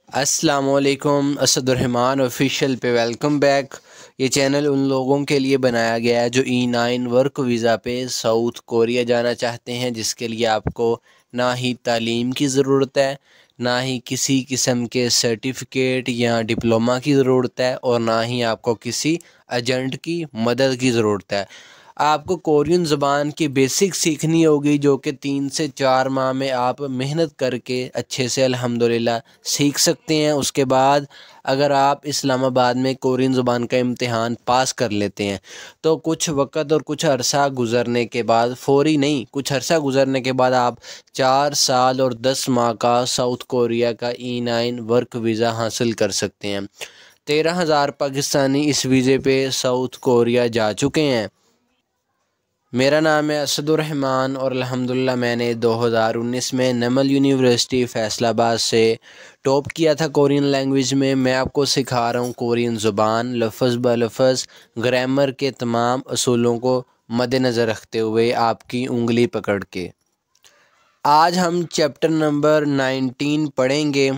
अस्सलामुअलैकुम असदुर्रहमान ऑफिशियल पे welcome back. ये चैनल उन लोगों के लिए बनाया गया है जो E9 वर्क वीज़ा पे साउथ कोरिया जाना चाहते हैं, जिसके लिए आपको ना ही तालीम की ज़रूरत है, ना ही किसी किस्म के सर्टिफिकेट या डिप्लोमा की ज़रूरत है, और ना ही आपको किसी एजेंट की मदद की ज़रूरत है। आपको कोरियन ज़बान की बेसिक सीखनी होगी, जो कि 3 से 4 माह में आप मेहनत करके अच्छे से अल्हम्दुलिल्लाह सीख सकते हैं। उसके बाद अगर आप इस्लामाबाद में कोरियन ज़बान का इम्तिहान पास कर लेते हैं तो कुछ वक़्त और कुछ अरसा गुज़रने के बाद, फ़ौरी नहीं, कुछ अरसा गुज़रने के बाद आप 4 साल और 10 माह का साउथ कोरिया का E9 वर्क वीज़ा हासिल कर सकते हैं। 13,000 पाकिस्तानी इस वीज़े पे साउथ कोरिया जा चुके हैं। मेरा नाम है असदुर्रहमान और अल्हम्दुलिल्लाह मैंने 2019 में नमल यूनिवर्सिटी फ़ैसलाबाद से टॉप किया था कोरियन लैंग्वेज में। मैं आपको सिखा रहा हूँ कोरियन ज़ुबान लफ़्ज़ ब लफ़्ज़, ग्रामर के तमाम असूलों को मद्देनज़र रखते हुए आपकी उंगली पकड़ के। आज हम चैप्टर नंबर 19 पढ़ेंगे।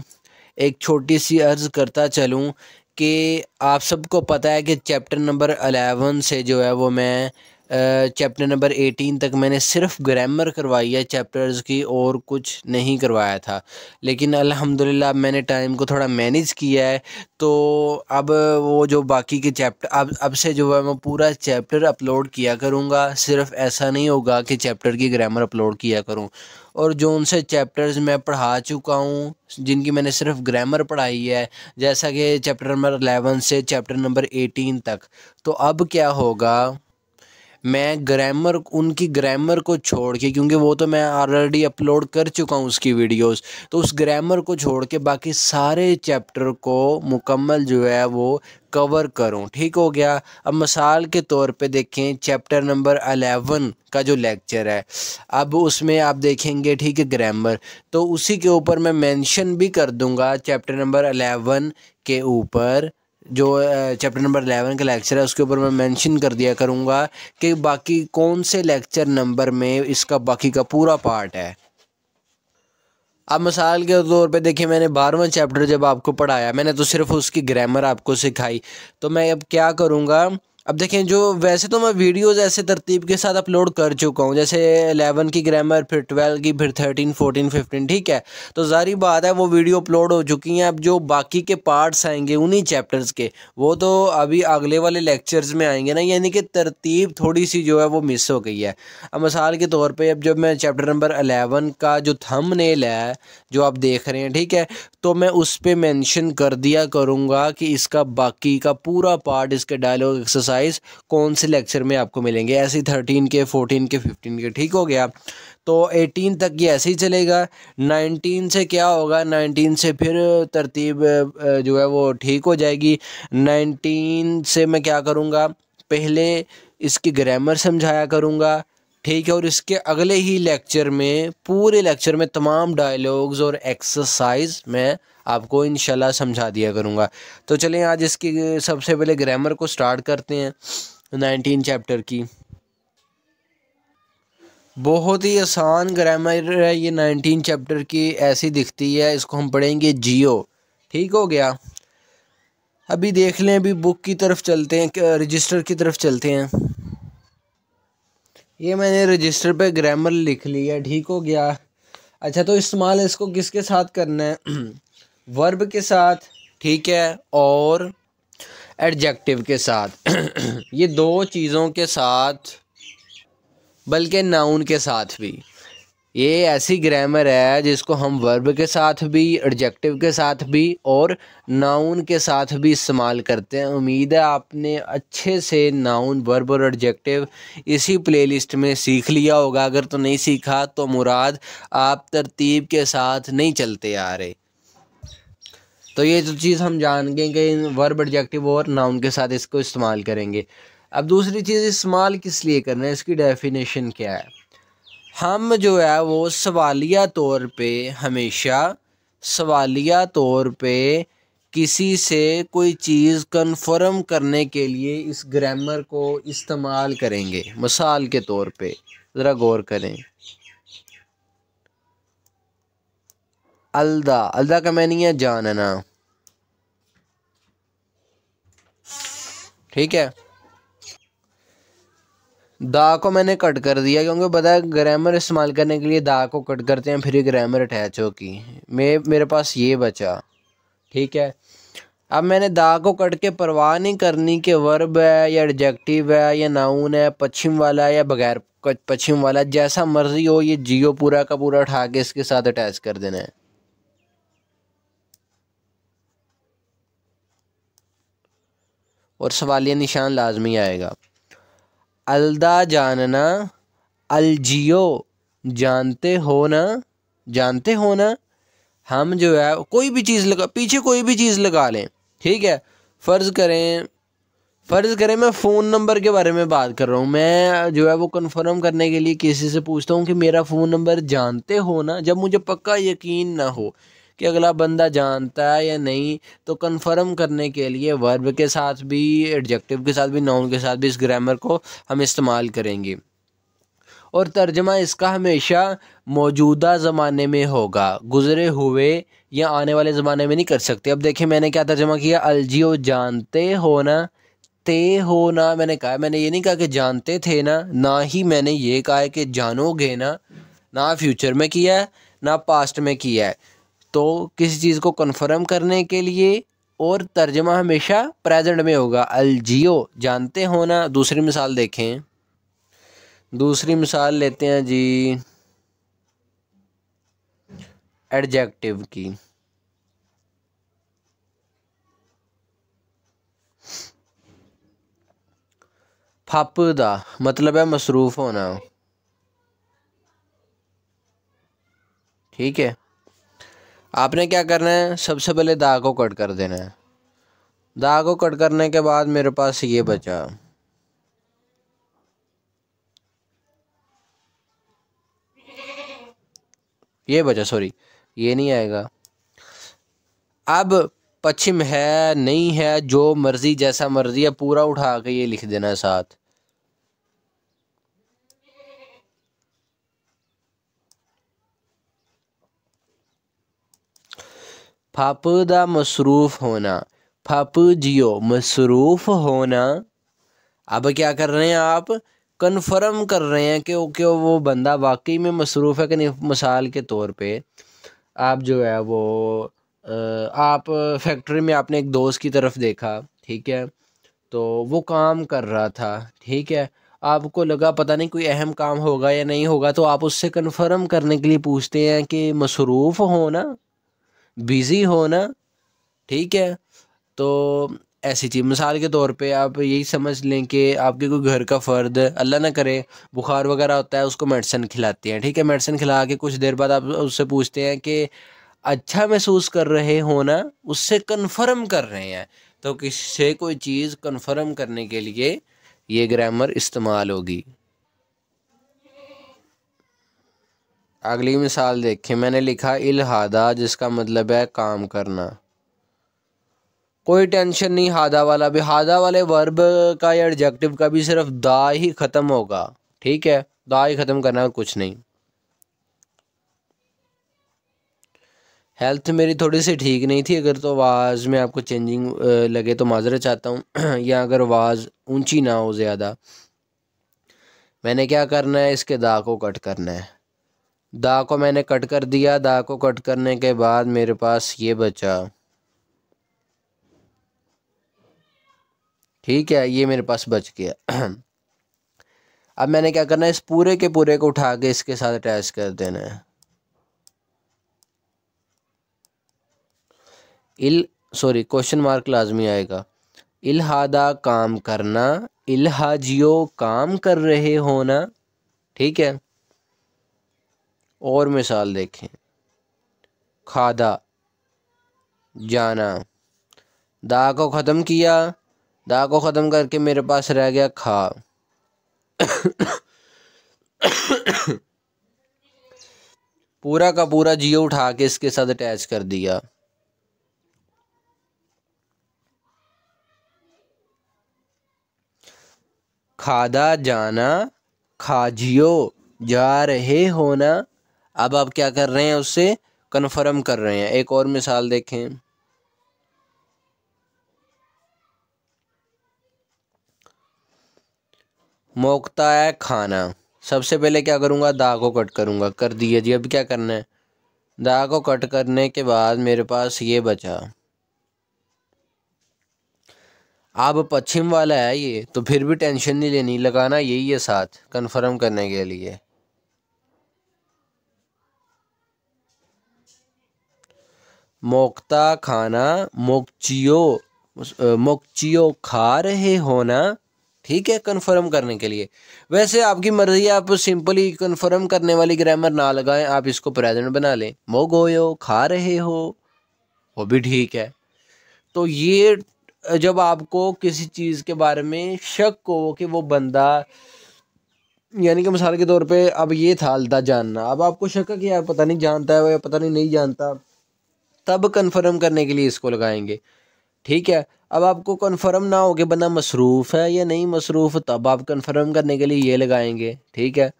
एक छोटी सी अर्ज़ करता चलूँ कि आप सबको पता है कि चैप्टर नंबर 11 से जो है वो मैं चैप्टर नंबर 18 तक मैंने सिर्फ ग्रामर करवाई है चैप्टर्स की, और कुछ नहीं करवाया था। लेकिन अल्हम्दुलिल्लाह मैंने टाइम को थोड़ा मैनेज किया है, तो अब वो जो बाकी के चैप्टर अब से जो है मैं पूरा चैप्टर अपलोड किया करूँगा। सिर्फ ऐसा नहीं होगा कि चैप्टर की ग्रामर अपलोड किया करूँ, और जो उनसे चैप्टर्स मैं पढ़ा चुका हूँ, जिनकी मैंने सिर्फ ग्रामर पढ़ाई है, जैसा कि चैप्टर नंबर 11 से चैप्टर नंबर 18 तक, तो अब क्या होगा, मैं ग्रामर, उनकी ग्रामर को छोड़ के, क्योंकि वो तो मैं ऑलरेडी अपलोड कर चुका हूँ उसकी वीडियोस, तो उस ग्रामर को छोड़ के बाकी सारे चैप्टर को मुकम्मल जो है वो कवर करूँ। ठीक हो गया। अब मिसाल के तौर पे देखें चैप्टर नंबर 11 का जो लेक्चर है, अब उसमें आप देखेंगे, ठीक है, ग्रामर, तो उसी के ऊपर मैं मेंशन भी कर दूंगा चैप्टर नंबर 11 के ऊपर। जो चैप्टर नंबर 11 का लेक्चर है उसके ऊपर मैं मेंशन कर दिया करूँगा कि बाकी कौन से लेक्चर नंबर में इसका बाकी का पूरा पार्ट है। अब मिसाल के तौर पे देखिए, मैंने 12वां चैप्टर जब आपको पढ़ाया, मैंने तो सिर्फ उसकी ग्रामर आपको सिखाई, तो मैं अब क्या करूँगा, अब देखें, जो वैसे तो मैं वीडियोस ऐसे तरतीब के साथ अपलोड कर चुका हूँ, जैसे 11 की ग्रामर, फिर 12 की, फिर 13, 14, 15, ठीक है, तो ज़ाहिर बात है वो वीडियो अपलोड हो चुकी हैं। अब जो बाकी के पार्ट्स आएंगे उन्हीं चैप्टर्स के, वो तो अभी अगले वाले लेक्चर्स में आएंगे ना, यानी कि तरतीब थोड़ी सी जो है वो मिस हो गई है। अब मिसाल के तौर पे, अब जब मैं चैप्टर नंबर 11 का जो थंबनेल है जो आप देख रहे हैं, ठीक है, तो मैं उस पे मेंशन कर दिया करूँगा कि इसका बाकी का पूरा पार्ट, इसके डायलॉग एक्सरसाइज कौन से लेक्चर में आपको मिलेंगे, ऐसे 13 के, 14 के, 15 के। ठीक हो गया। तो 18 तक ये ऐसे ही चलेगा। 19 से क्या होगा, 19 से फिर तरतीब जो है वो ठीक हो जाएगी। 19 से मैं क्या करूँगा, पहले इसकी ग्रामर समझाया करूँगा, ठीक है, और इसके अगले ही लेक्चर में, पूरे लेक्चर में तमाम डायलॉग्स और एक्सरसाइज मैं आपको इंशाल्लाह समझा दिया करूँगा। तो चलें आज इसकी सबसे पहले ग्रामर को स्टार्ट करते हैं 19 चैप्टर की। बहुत ही आसान ग्रामर है ये 19 चैप्टर की, ऐसी दिखती है। इसको हम पढ़ेंगे जियो। ठीक हो गया। अभी देख लें, अभी बुक की तरफ चलते हैं, रजिस्टर की तरफ चलते हैं। ये मैंने रजिस्टर पे ग्रामर लिख लिया। ठीक हो गया। अच्छा, तो इस्तेमाल इसको किसके साथ करना है? वर्ब के साथ, ठीक है, और एडजेक्टिव के साथ। ये दो चीज़ों के साथ, बल्कि नाउन के साथ भी। ये ऐसी ग्रामर है जिसको हम वर्ब के साथ भी, एडजेक्टिव के साथ भी और नाउन के साथ भी इस्तेमाल करते हैं। उम्मीद है आपने अच्छे से नाउन, वर्ब और एडजेक्टिव इसी प्लेलिस्ट में सीख लिया होगा। अगर तो नहीं सीखा तो मुराद आप तरतीब के साथ नहीं चलते आ रहे। तो ये जो चीज़ हम जान गए कि वर्ब, एडजेक्टिव और नाउन के साथ इसको इस्तेमाल करेंगे। अब दूसरी चीज़, इस्तेमाल किस लिए करना है, इसकी डेफिनेशन क्या है? हम जो है वो सवालिया तौर पे, हमेशा सवालिया तौर पे किसी से कोई चीज़ कंफर्म करने के लिए इस ग्रामर को इस्तेमाल करेंगे। मिसाल के तौर पे ज़रा गौर करें। अलदा, अलदा का मैंने है जानना। ठीक है, दा को मैंने कट कर दिया क्योंकि पता है ग्रामर इस्तेमाल करने के लिए दा को कट करते हैं, फिर ये ग्रामर अटैच होगी। मेरे पास ये बचा। ठीक है, अब मैंने दा को कट के परवाह नहीं करनी कि वर्ब है या एडजेक्टिव है या नाउन है, पश्चिम वाला है या बगैर पश्चिम वाला, जैसा मर्जी हो, ये जियो पूरा का पूरा उठा के इसके साथ अटैच कर देना है। और सवालिया निशान लाजमी आएगा। अलदा जानना, अलजियो जानते हो ना, जानते हो ना। हम जो है कोई भी चीज़ लगा, पीछे कोई भी चीज़ लगा लें। ठीक है, फ़र्ज़ करें मैं फ़ोन नंबर के बारे में बात कर रहा हूँ, मैं जो है वो कंफर्म करने के लिए किसी से पूछता हूँ कि मेरा फ़ोन नंबर जानते हो ना। जब मुझे पक्का यकीन ना हो कि अगला बंदा जानता है या नहीं, तो कंफर्म करने के लिए वर्ब के साथ भी, एडजेक्टिव के साथ भी, नाउन के साथ भी इस ग्रामर को हम इस्तेमाल करेंगे। और तर्जमा इसका हमेशा मौजूदा ज़माने में होगा, गुज़रे हुए या आने वाले ज़माने में नहीं कर सकते। अब देखिए मैंने क्या तर्जमा किया, अलजियो जानते हो ना, ते हो ना मैंने कहा, मैंने ये नहीं कहा कि जानते थे ना ही मैंने ये कहा है कि जानोगे ना फ्यूचर में किया है ना पास्ट में किया है। तो किसी चीज़ को कन्फर्म करने के लिए और तर्जमा हमेशा प्रेजेंट में होगा, अलजियो जानते हो ना। दूसरी मिसाल देखें, दूसरी मिसाल लेते हैं जी एडजेक्टिव की। फापदा मतलब है मसरूफ़ होना। ठीक है, आपने क्या करना है, सबसे पहले दा को कट कर देना है। दा को कट करने के बाद मेरे पास ये बचा, सॉरी ये नहीं आएगा। अब पश्चिम है नहीं है, जो मर्जी जैसा मर्जी है, पूरा उठा के ये लिख देना है साथ। फापदा मसरूफ होना, फाप जियो मसरूफ होना। अब क्या कर रहे हैं आप, कन्फर्म कर रहे हैं कि वो बंदा वाकई में मसरूफ़ है कि नहीं। मिसाल के तौर पे आप जो है वो आप फैक्ट्री में आपने एक दोस्त की तरफ देखा। ठीक है, तो वो काम कर रहा था। ठीक है, आपको लगा पता नहीं कोई अहम काम होगा या नहीं होगा, तो आप उससे कन्फर्म करने के लिए पूछते हैं कि मसरूफ़ हो ना, बिज़ी हो ना। ठीक है, तो ऐसी चीज़ मिसाल के तौर पे आप यही समझ लें कि आपके कोई घर का फ़र्द अल्लाह ना करे बुखार वगैरह होता है, उसको मेडिसिन खिलाते हैं। ठीक है, मेडिसिन खिला के कुछ देर बाद आप उससे पूछते हैं कि अच्छा महसूस कर रहे हो ना, उससे कन्फर्म कर रहे हैं। तो किससे कोई चीज़ कन्फर्म करने के लिए ये ग्रामर इस्तेमाल होगी। अगली मिसाल देखें, मैंने लिखा इल्हादा, जिसका मतलब है काम करना। कोई टेंशन नहीं, हादा वाला भी, हादा वाले वर्ब का या एडजेक्टिव का भी सिर्फ दा ही ख़त्म होगा। ठीक है, दा ही ख़त्म करना है, कुछ नहीं। हेल्थ मेरी थोड़ी सी ठीक नहीं थी, अगर तो आवाज़ में आपको चेंजिंग लगे तो माजरत चाहता हूँ या अगर आवाज़ ऊंची ना हो ज़्यादा। मैंने क्या करना है, इसके दा को कट करना है। दा को मैंने कट कर दिया। दा को कट करने के बाद मेरे पास ये बचा। ठीक है, ये मेरे पास बच गया। अब मैंने क्या करना है, इस पूरे के पूरे को उठा के इसके साथ अटैच कर देना है। क्वेश्चन मार्क लाजमी आएगा। इल्हादा काम करना, इल्हाजियो काम कर रहे हो ना। ठीक है, और मिसाल देखें, खादा जाना, दा को ख़त्म किया। दा को ख़त्म करके मेरे पास रह गया खा। पूरा का पूरा जियो उठा के इसके साथ अटैच कर दिया। खादा जाना, खाजियो जा रहे हो ना। अब आप क्या कर रहे हैं, उससे कन्फर्म कर रहे हैं। एक और मिसाल देखें, मोक्ता है खाना। सबसे पहले क्या करूँगा, दा को कट करूँगा, कर दिया जी। अब क्या करना है, दा को कट करने के बाद मेरे पास ये बचा। अब पश्चिम वाला है ये, तो फिर भी टेंशन नहीं लेनी, लगाना यही है साथ कंफर्म करने के लिए। मोक्ता खाना, मोक्चियो खा रहे हो ना, ठीक है, कंफर्म करने के लिए। वैसे आपकी मर्जी, आप सिंपली कंफर्म करने वाली ग्रामर ना लगाएं, आप इसको प्रेजेंट बना लें, मोगोयो खा रहे हो, वो भी ठीक है। तो ये जब आपको किसी चीज़ के बारे में शक हो कि वो बंदा, यानी कि मिसाल के तौर पे अब ये था अल्दा जानना, अब आपको शक है कि यार पता नहीं जानता है या पता नहीं जानता, तब कंफर्म करने के लिए इसको लगाएंगे, ठीक है। अब आपको कंफर्म ना हो कि बंदा मसरूफ़ है या नहीं मसरूफ़, तब आप कंफर्म करने के लिए ये लगाएंगे, ठीक है।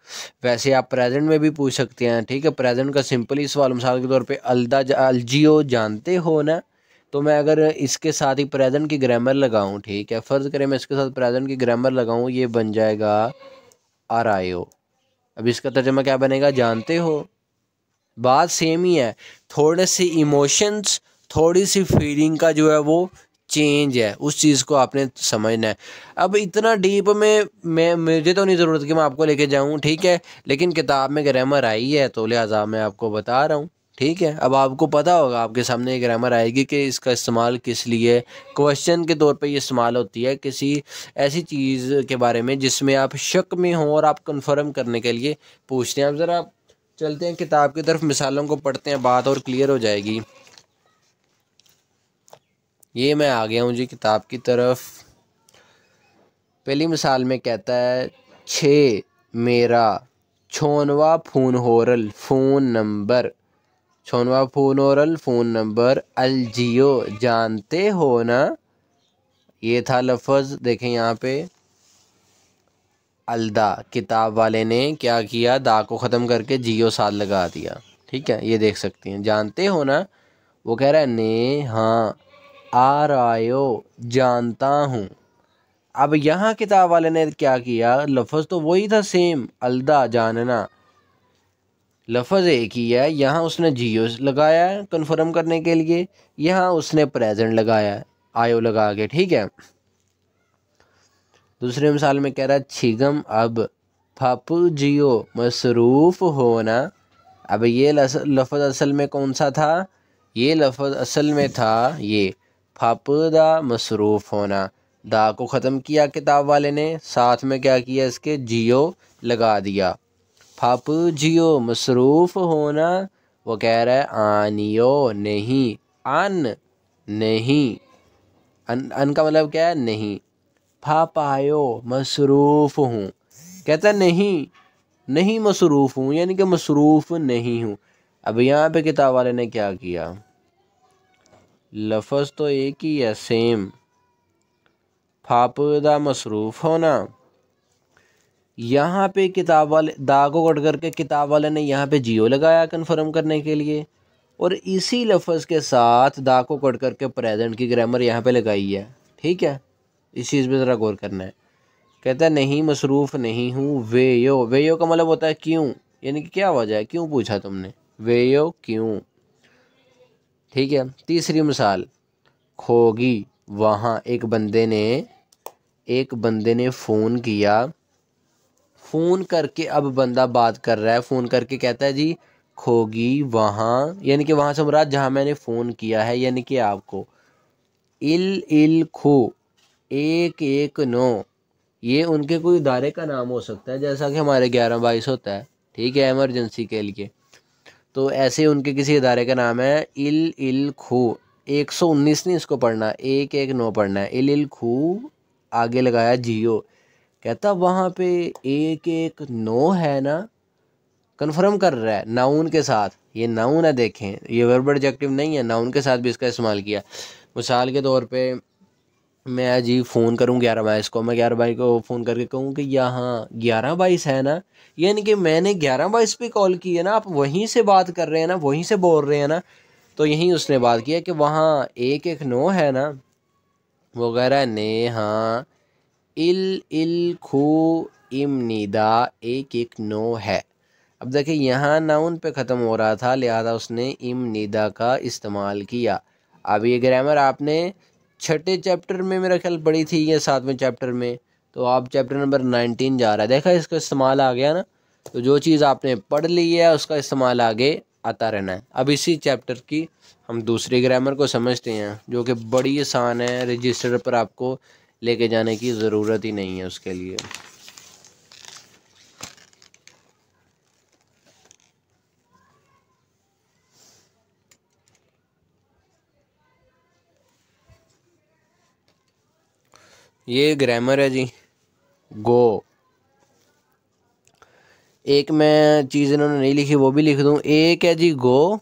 वैसे आप प्रेजेंट में भी पूछ सकते हैं, ठीक है। प्रेजेंट का सिंपल ही सवाल, मिसाल के तौर पे अलजियो जानते हो ना, तो मैं अगर इसके साथ ही प्रेजेंट की ग्रामर लगाऊं, ठीक है, फ़र्ज़ करें मैं इसके साथ प्रेजेंट की ग्रामर लगाऊं, ये बन जाएगा आरायो। अब इसका तर्जुमा क्या बनेगा, जानते हो। बात सेम ही है, थोड़े से इमोशंस, थोड़ी सी फीलिंग का जो है वो चेंज है, उस चीज़ को आपने समझना है। अब इतना डीप में मैं, मुझे तो नहीं ज़रूरत कि मैं आपको लेके जाऊं, ठीक है, लेकिन किताब में ग्रामर आई है तो लिहाजा मैं आपको बता रहा हूं, ठीक है। अब आपको पता होगा, आपके सामने ग्रामर आएगी कि इसका इस्तेमाल किस लिए, क्वेश्चन के तौर पे ये इस्तेमाल होती है किसी ऐसी चीज़ के बारे में जिसमें आप शक में हो और आप कंफर्म करने के लिए पूछते हैं। अब ज़रा चलते हैं किताब की तरफ, मिसालों को पढ़ते हैं, बात और क्लियर हो जाएगी। ये मैं आ गया हूँ जी किताब की तरफ। पहली मिसाल में कहता है, 6 मेरा छोनवा फ़ोन होरल फ़ोन नंबर, छोनवा फ़ोन होरल फ़ोन नंबर अलजियो जानते हो ना। ये था लफ्ज़, देखें यहाँ पे अलदा, किताब वाले ने क्या किया, दा को ख़त्म करके जियो साथ लगा दिया, ठीक है, ये देख सकते हैं। जानते हो ना, वो कह रहा है ने, हाँ, आ रायो जानता हूँ। अब यहाँ किताब वाले ने क्या किया, लफ्ज़ तो वही था सेम, अलदा जानना, लफ्ज़ एक ही है। यहाँ उसने जियो लगाया है कन्फर्म करने के लिए, यहाँ उसने प्रेजेंट लगाया है आयो लगा के, ठीक है। दूसरे मिसाल में कह रहा है, छिगम अब फापू जियो मसरूफ़ होना। अब ये लफ्ज़ असल में कौन सा था, ये लफ्ज़ असल में था ये फापदा मसरूफ़ होना। दा को ख़त्म किया किताब वाले ने, साथ में क्या किया, इसके जियो लगा दिया। फापू जियो मसरूफ़ होना, वो कह रहा है आनियो नहीं, अन नहीं, अन का मतलब क्या है, नहीं। फा पायो मसरूफ़ हूँ, कहता नहीं, नहीं मसरूफ़ हूँ, यानी कि मसरूफ़ नहीं हूँ। अब यहाँ पे किताब वाले ने क्या किया, लफ्ज़ तो एक ही है सेम, फापदा मसरूफ़ होना। यहाँ पे किताब वाले दा को कट करके किताब वाले ने यहाँ पे जियो लगाया कन्फर्म करने के लिए, और इसी लफ्ज़ के साथ दा को कट करके प्रेजेंट की ग्रामर यहाँ पे लगाई है, ठीक है। इस चीज़ पे ज़रा गौर करना है। कहता है नहीं मसरूफ़ नहीं हूँ, वेयो, वेयो का मतलब होता है क्यों, यानी कि क्या वजह है, क्यों पूछा तुमने, वेयो क्यों, ठीक है। तीसरी मिसाल, खोगी वहाँ, एक बंदे ने फ़ोन किया, फ़ोन करके अब बंदा बात कर रहा है, फ़ोन करके कहता है जी खोगी वहाँ, यानी कि वहाँ से मुराद जहाँ मैंने फ़ोन किया है, यानी कि आपको। इल खो, एक एक नो, ये उनके कोई इदारे का नाम हो सकता है, जैसा कि हमारे 11-22 होता है, ठीक है, इमरजेंसी के लिए। तो ऐसे उनके किसी इदारे का नाम है इल खू। 119 नहीं इसको पढ़ना, 119 पढ़ना है। इल खू आगे लगाया जियो, कहता वहाँ पे 119 है ना, कन्फर्म कर रहा है नाउन के साथ, ये नाउन है, देखें ये वर्ब एडजेक्टिव नहीं है, नाउन के साथ भी इसका इस्तेमाल किया। मिसाल के तौर पे मैं जी फ़ोन करूँ 11/22 को, मैं 11/22 को फ़ोन करके कहूँ कि यहाँ 11/22 है ना, यानी कि मैंने 11/22 पे कॉल की है ना, आप वहीं से बात कर रहे हैं ना, वहीं से बोल रहे हैं ना। तो यहीं उसने बात किया कि वहाँ 119 है ना, वो कह रहा है ने हाँ इल इल खू इम निदा 119 है। अब देखिए यहाँ नाउन पे ख़त्म हो रहा था, लिहाजा उसने इम निदा का इस्तेमाल किया। अब ये ग्रामर आपने छठे चैप्टर में मेरा ख्याल पढ़ी थी या सातवें चैप्टर में, तो आप चैप्टर नंबर 19 जा रहा है, देखा इसका इस्तेमाल आ गया ना। तो जो चीज़ आपने पढ़ ली है उसका इस्तेमाल आगे आता रहना है। अब इसी चैप्टर की हम दूसरी ग्रामर को समझते हैं, जो कि बड़ी आसान है, रजिस्टर पर आपको लेके जाने की ज़रूरत ही नहीं है उसके लिए। ये ग्रामर है जी, गो। एक मैं चीज़ इन्होंने नहीं लिखी वो भी लिख दूँ। एक है जी गो,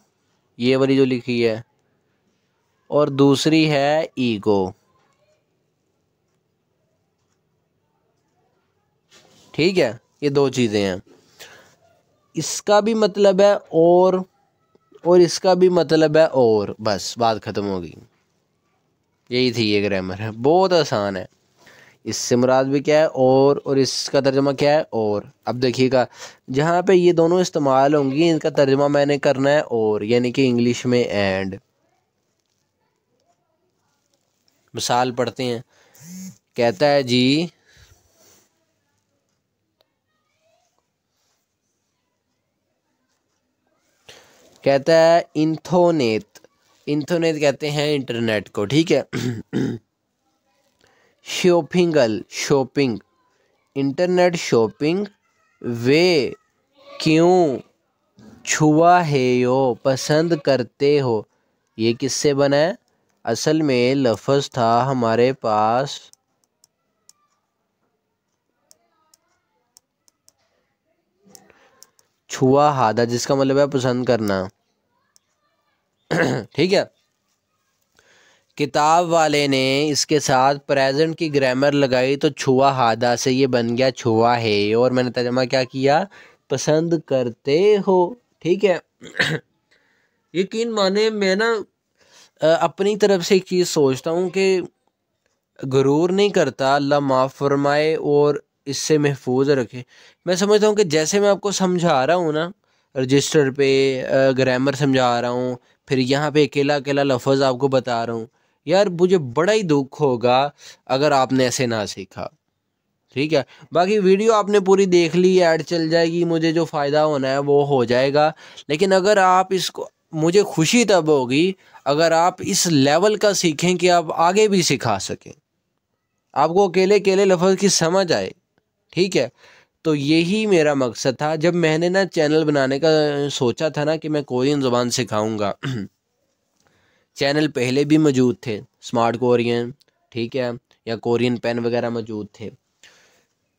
ये वाली जो लिखी है, और दूसरी है ईगो। ठीक है, ये दो चीज़ें हैं। इसका भी मतलब है और इसका भी मतलब है और, बस बात ख़त्म हो गई। यही थी ये ग्रामर है, बहुत आसान है। इससे मुराद भी क्या है और इसका तर्जुमा क्या है और। अब देखिएगा जहाँ पे ये दोनों इस्तेमाल होंगी इनका तर्जुमा मैंने करना है और, यानी कि इंग्लिश में एंड। मिसाल पढ़ते हैं, कहता है जी कहता है इंथोनेट, इंथोनेट कहते हैं इंटरनेट को, ठीक है। शॉपिंगल, शॉपिंग, इंटरनेट शॉपिंग, वे क्यों छुआ है यो पसंद करते हो। ये किससे बना है? असल में लफ्ज़ था हमारे पास छुआ हादा, जिसका मतलब है पसंद करना। ठीक है, किताब वाले ने इसके साथ प्रेजेंट की ग्रामर लगाई तो छुआ हादा से ये बन गया छुआ है, और मैंने तर्जुमा क्या किया, पसंद करते हो। ठीक है। यकीन माने मैं ना अपनी तरफ से एक चीज़ सोचता हूँ कि गुरूर नहीं करता, अल्लाह माफ़ फरमाए और इससे महफूज रखे। मैं समझता हूँ कि जैसे मैं आपको समझा रहा हूँ ना, रजिस्टर पे ग्रामर समझा रहा हूँ, फिर यहाँ पे अकेला अकेला लफ्ज़ आपको बता रहा हूँ, यार मुझे बड़ा ही दुख होगा अगर आपने ऐसे ना सीखा। ठीक है, बाकी वीडियो आपने पूरी देख ली, ऐड चल जाएगी, मुझे जो फ़ायदा होना है वो हो जाएगा। लेकिन अगर आप इसको, मुझे खुशी तब होगी अगर आप इस लेवल का सीखें कि आप आगे भी सिखा सकें, आपको अकेले अकेले लफ्ज़ की समझ आए। ठीक है, तो यही मेरा मकसद था जब मैंने ना चैनल बनाने का सोचा था ना कि मैं कोरियन ज़ुबान सिखाऊंगा। चैनल पहले भी मौजूद थे, स्मार्ट कोरियन, ठीक है, या कोरियन पेन वगैरह मौजूद थे।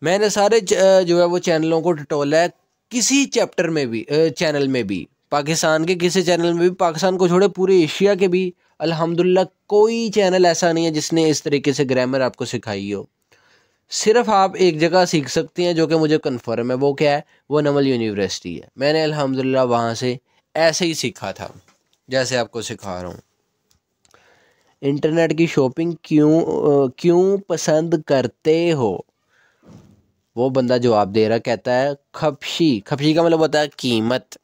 मैंने सारे जो है वो चैनलों को टटोला है, किसी चैप्टर में भी चैनल में भी, पाकिस्तान के किसी चैनल में भी, पाकिस्तान को छोड़े पूरे एशिया के भी अल्हम्दुलिल्लाह कोई चैनल ऐसा नहीं है जिसने इस तरीके से ग्रामर आपको सिखाई हो। सिर्फ आप एक जगह सीख सकते हैं जो कि मुझे कन्फर्म है, वो क्या है, वो नवल यूनिवर्सिटी है। मैंने अल्हम्दुलिल्लाह वहाँ से ऐसे ही सीखा था जैसे आपको सिखा रहा हूँ। इंटरनेट की शॉपिंग क्यों पसंद करते हो, वो बंदा जवाब दे रहा, कहता है खपशी, खपशी का मतलब होता है कीमत।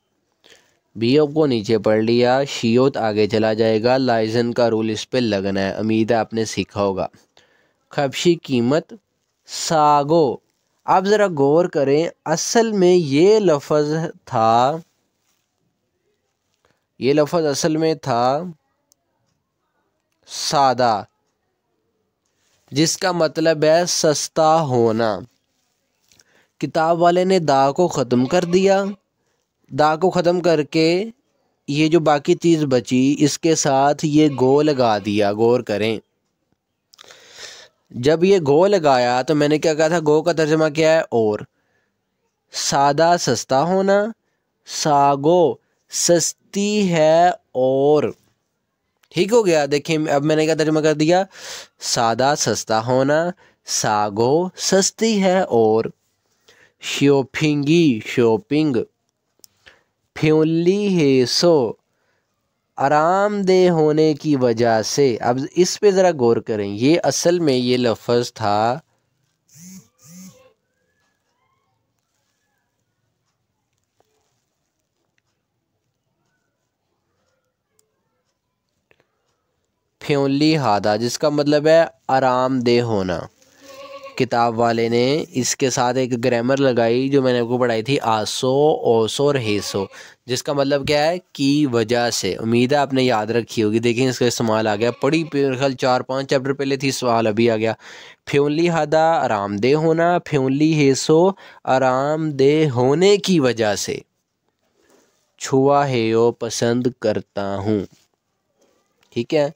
बीओ को नीचे पढ़ लिया, शियोत आगे चला जाएगा, लाइजन का रूल इस पे लगना है, उम्मीद है आपने सीखा होगा। खपशी कीमत, सागो। आप ज़रा गौर करें, असल में ये लफ्ज़ असल में था सादा, जिसका मतलब है सस्ता होना। किताब वाले ने दा को ख़त्म कर दिया, दा को ख़त्म करके ये जो बाकी चीज़ बची इसके साथ ये गो लगा दिया। गौर करें, जब ये गो लगाया तो मैंने क्या कहा था, गो का तर्जुमा क्या है, और। सादा सस्ता होना, सागो सस्ती है और। ठीक हो गया। देखिए अब मैंने क्या तर्जुमा कर दिया, सादा सस्ता होना, सागो सस्ती है, और शॉपिंगी शॉपिंग, फ्यूली है सो आरामदेह होने की वजह से। अब इस पे ज़रा गौर करें, ये असल में ये लफ्ज़ था फ्यूली हादा, जिसका मतलब है आरामदेह होना। किताब वाले ने इसके साथ एक ग्रामर लगाई जो मैंने आपको पढ़ाई थी, आसो ओसो और हेसो, जिसका मतलब क्या है, की वजह से। उम्मीद है आपने याद रखी होगी। देखिए इसका इस्तेमाल आ गया, पढ़ी मेरे ख्याल 4-5 चैप्टर पहले थी, सवाल अभी आ गया। फ्यूली हादा आरामदेह होना, फ्यूली हेसो आरामदेह होने की वजह से, छुआ हेयो पसंद करता हूँ। ठीक है,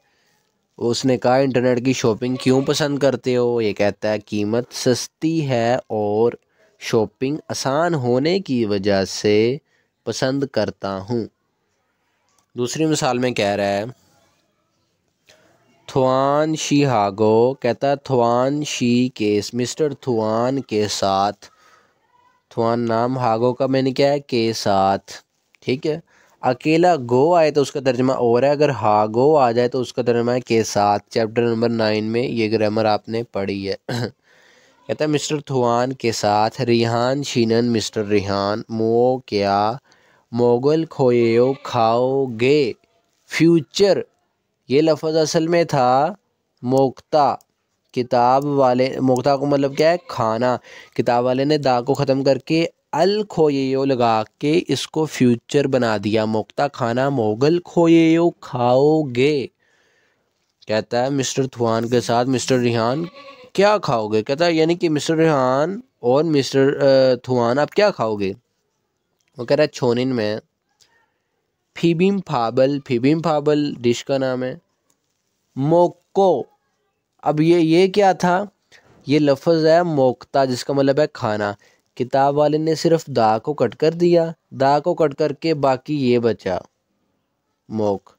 उसने कहा इंटरनेट की शॉपिंग क्यों पसंद करते हो, ये कहता है कीमत सस्ती है और शॉपिंग आसान होने की वजह से पसंद करता हूँ। दूसरी मिसाल में कह रहा है, थुआन शी हागो, कहता है थुआन शी के, मिस्टर थुआन के साथ, थुआन नाम, हागो का मैंने क्या है, के साथ। ठीक है, अकेला गो आए तो उसका तर्जमा और है, अगर हागो आ जाए तो उसका तर्जमा है के साथ। चैप्टर नंबर 9 में ये ग्रामर आपने पढ़ी है। कहता है मिस्टर थुआन के साथ, रिहान शीनन, मिस्टर रिहान, मो क्या, मोगल खोयो खाओगे, फ्यूचर, ये लफ्ज़ असल में था मोक्ता। किताब वाले, मोक्ता को मतलब क्या है, खाना। किताब वाले ने दा को ख़त्म करके अल खोयो लगा के इसको फ्यूचर बना दिया, मोक्ता खाना, मोगल खोयो खाओगे। कहता है मिस्टर थुआन के साथ मिस्टर रिहान क्या खाओगे, कहता है यानी कि मिस्टर रिहान और मिस्टर थुआन आप क्या खाओगे। वो कह रहा है छोनिन में फीबिम फाबल, फीबिम फाबल डिश का नाम है, मोक्को। अब ये क्या था, ये लफ्ज़ है मोक्ता, जिसका मतलब है खाना। किताब वाले ने सिर्फ दा को कट कर दिया, दा को कट करके बाकी ये बचा मोक,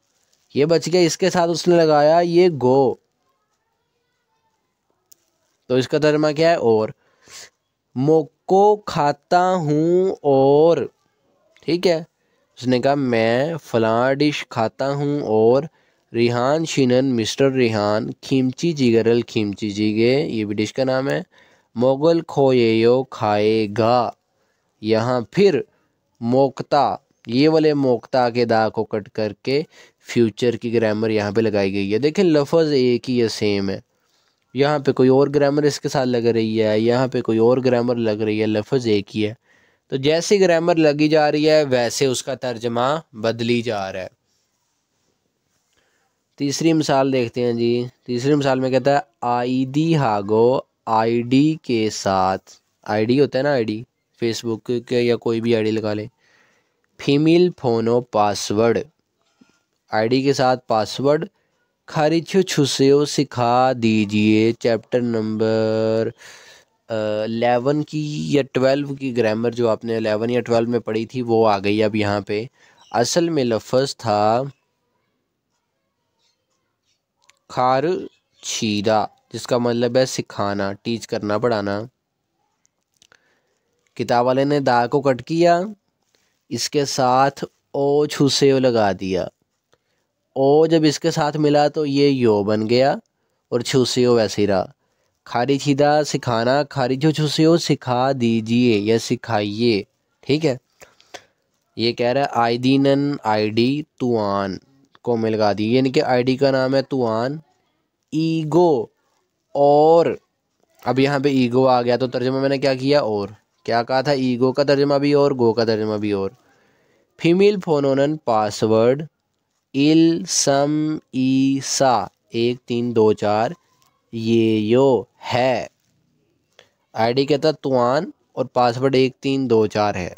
ये बच गया, इसके साथ उसने लगाया ये गो, तो इसका तर्जमा क्या है, और। मोको खाता हूँ और, ठीक है, उसने कहा मैं फलां डिश खाता हूँ और। रिहान शिनन, मिस्टर रिहान, खिमची जिगरल, खिमची जिगे, ये भी डिश का नाम है। मोगल खोयो खाएगा। यहाँ फिर मोक्ता, ये वाले मोक्ता के दा को कट करके फ्यूचर की ग्रामर यहाँ पे लगाई गई है। देखें लफ्ज़ एक ही है, सेम है, यहाँ पे कोई और ग्रामर इसके साथ लग रही है, यहाँ पे कोई और ग्रामर लग रही है, लफ्ज़ एक ही है। तो जैसी ग्रामर लगी जा रही है वैसे उसका तर्जमा बदली जा रहा है। तीसरी मिसाल देखते हैं जी। तीसरी मिसाल में कहता है आईडी हागो, आईडी के साथ, आईडी होता है ना, आईडी फेसबुक के या कोई भी आईडी लगा ले, फीमेल फोनो पासवर्ड, आईडी के साथ पासवर्ड, खारिछो छुसेओ सिखा दीजिए। चैप्टर नंबर 11 की या 12 की ग्रामर जो आपने 11 या 12 में पढ़ी थी वो आ गई अब यहाँ पे। असल में लफ्ज़ था खार छीदा, जिसका मतलब है सिखाना, टीच करना, पढ़ाना। किताब वाले ने दा को कट किया, इसके साथ ओ छुसेओ लगा दिया, ओ जब इसके साथ मिला तो ये यो बन गया और छुसेओ वैसे ही रहा। खारी छीदा सिखाना, खारी जो छुसेओ सिखा दीजिए या सिखाइए। ठीक है, ये कह रहा है आईदीनन, आईडी तुआन को में लगा दी, यानी कि आईडी का नाम है तुआन, ईगो, और। अब यहाँ पे ईगो आ गया तो तर्जुमा मैंने क्या किया, और। क्या कहा था, ईगो का तर्जुमा भी और, गो का तर्जुमा भी और। फीमेल फोनोनन पासवर्ड, इल सम ईसा 1 3 2 4, ये यो है। आईडी कहता तुआन और पासवर्ड 1 3 2 4 है।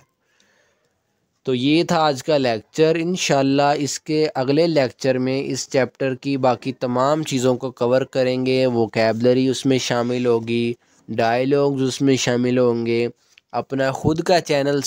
तो ये था आज का लेक्चर। इंशाल्लाह इसके अगले लेक्चर में इस चैप्टर की बाकी तमाम चीज़ों को कवर करेंगे। वोकैबलरी उसमें शामिल होगी, डायलॉग्स उसमें शामिल होंगे। अपना खुद का चैनल